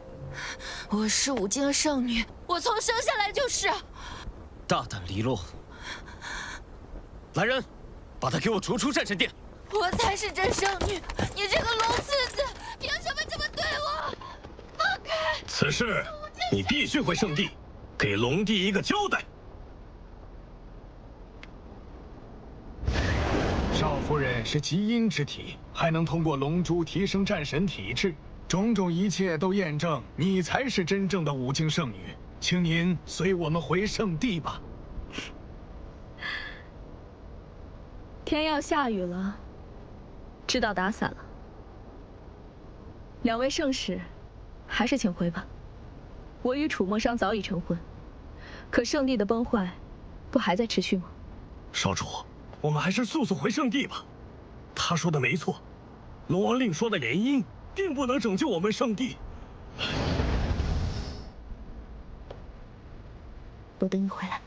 我是五经圣女，我从生下来就是。大胆黎洛！来人，把她给我逐出战神殿！我才是真圣女，你这个龙厮子，凭什么这么对我？放开！此事你必须回圣地，给龙帝一个交代。少夫人是极阴之体，还能通过龙珠提升战神体质，种种一切都验证你才是真正的五经圣女。请您随我们回圣地吧。天要下雨了，知道打伞了。两位圣使，还是请回吧。我与楚墨商早已成婚，可圣地的崩坏，不还在持续吗？少主，我们还是速速回圣地吧。他说的没错，龙王令说的联姻，并不能拯救我们圣地。我等你回来。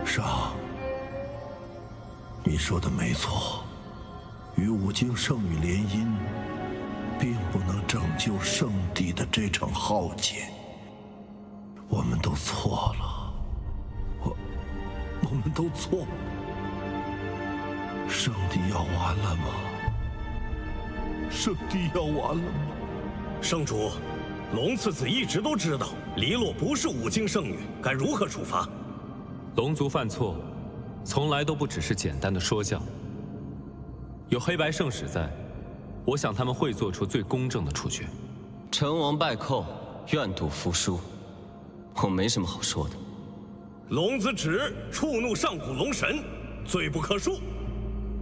上，你说的没错，与五经圣女联姻，并不能拯救圣地的这场浩劫。我们都错了，我们都错了。圣地要完了吗？圣地要完了吗？圣主，龙次子一直都知道黎洛不是五经圣女，该如何处罚？龙族犯错，从来都不只是简单的说教。有黑白圣使在，我想他们会做出最公正的处决。成王败寇，愿赌服输，我没什么好说的。龙子指触怒上古龙神，罪不可恕，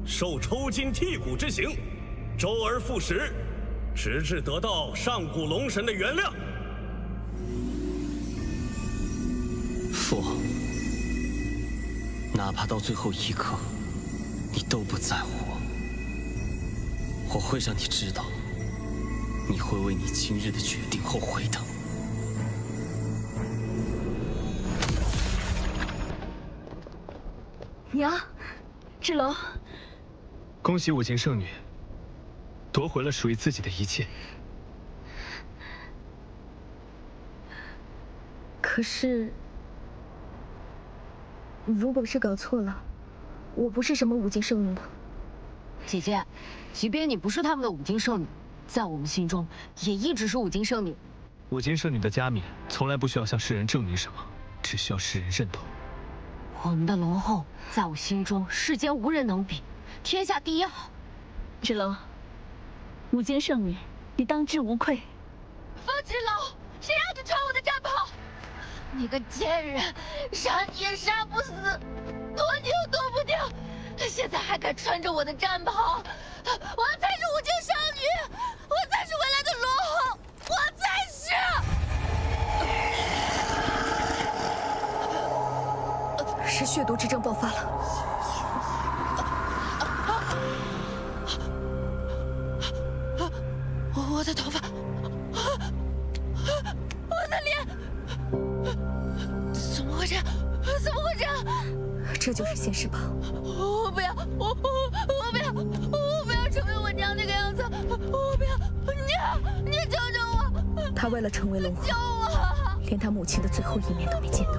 受抽筋剔骨之刑，周而复始，直至得到上古龙神的原谅。父王，哪怕到最后一刻，你都不在乎我会让你知道，你会为你今日的决定后悔的。娘，志龙，恭喜五经圣女夺回了属于自己的一切。可是，如果是搞错了，我不是什么五经圣女呢。姐姐，即便你不是他们的五经圣女，在我们心中也一直是五经圣女。五经圣女的加冕从来不需要向世人证明什么，只需要世人认同。我们的龙后在我心中世间无人能比，天下第一好。芷楼，五经圣女，你当之无愧。风芷楼，谁让你穿我的战袍？你个贱人，杀你也杀不死，躲你又躲不掉，现在还敢穿着我的战袍？我才是五经圣女，我才是未来的龙后，我才是。是血毒之症爆发了。我的头发，我的脸，怎么会这样？怎么会这样？这就是现世宝。我不要，我不要，我不要成为我娘那个样子，我不要，娘，你救救我！他为了成为龙后，救我！连他母亲的最后一面都没见到。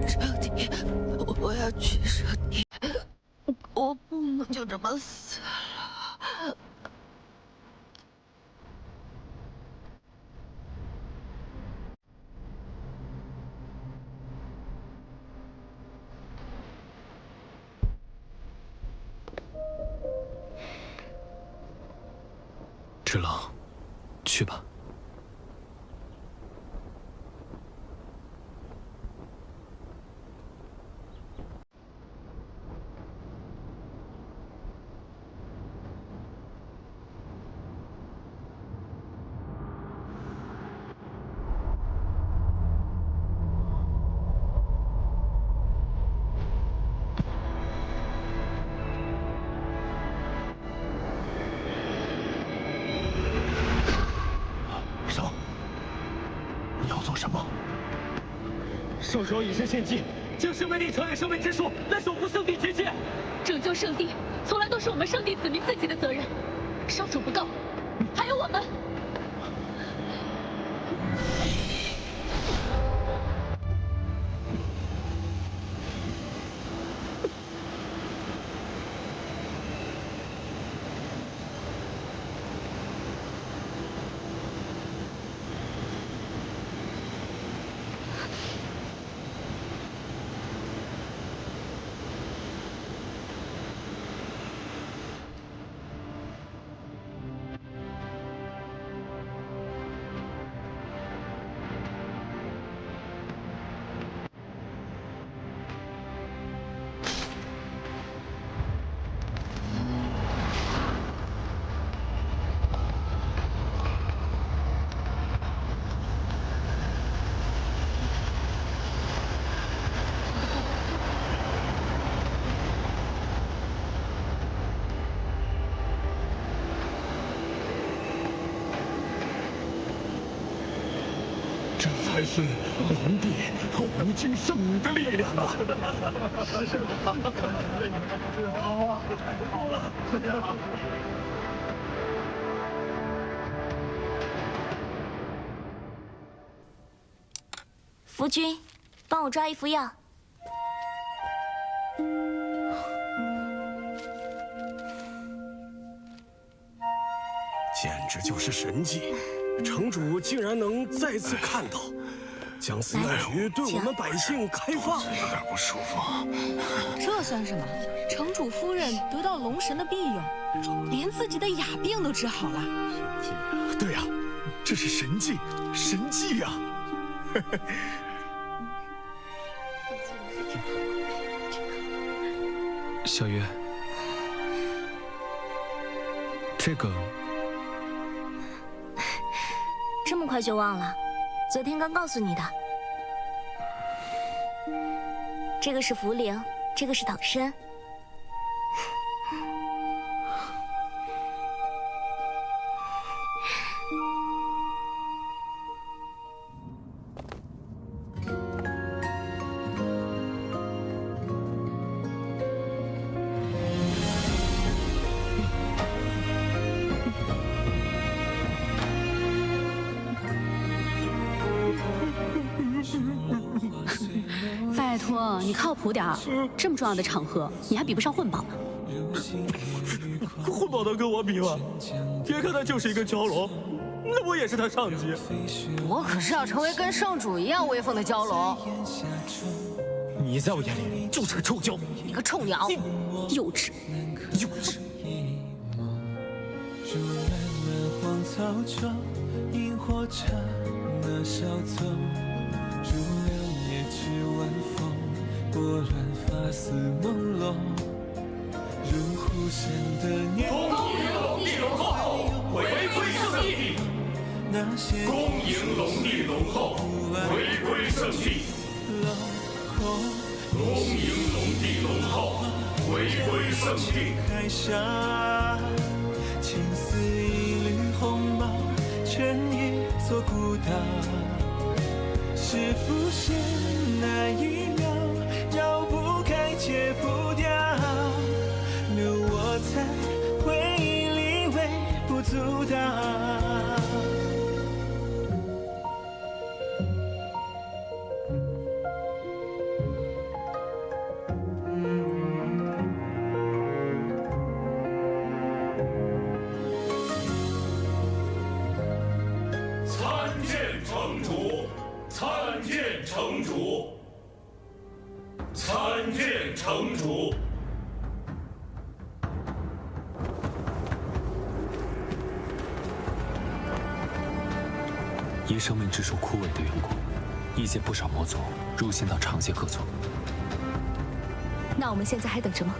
上帝，我要去上帝，我不能就这么死了。芷楼，去吧。兽首以身献祭，将生命力传给生命之树，来守护圣地结界。拯救圣地，从来都是我们圣地子民自己的责任。烧主不够，还有我们。这才是龙帝和五经圣女的力量啊！夫君，帮我抓一服药。简直就是神迹！城主竟然能再次看到，将此药局对我们百姓开放。有点不舒服。这算什么？城主夫人得到龙神的庇佑，连自己的哑病都治好了。对呀，这是神迹，神迹呀！小月，这个这么快就忘了？昨天刚告诉你的。这个是茯苓，这个是党参。托，你靠谱点儿。这么重要的场合，你还比不上混宝呢。混宝能跟我比吗？别看他就是一个蛟龙，那我也是他上级。我可是要成为跟圣主一样威风的蛟龙。你在我眼里就是个臭蛟，你个臭鸟，幼稚，幼稚。竹篮满荒草中，萤火刹那小走。如两夜之晚风，拨乱发丝朦胧。如呼声的年恭迎龙帝龙后回归圣地，恭迎龙帝龙后回归圣地，恭迎龙帝龙后回归圣地。海峡，青丝一缕红毛，成一座孤岛。是浮现那一秒，绕不开，戒不掉。留我在回忆里微不足道。参见城主，参见城主，参见城主。因生命之树枯萎的缘故，异界不少魔族入侵到长界各族。那我们现在还等什么？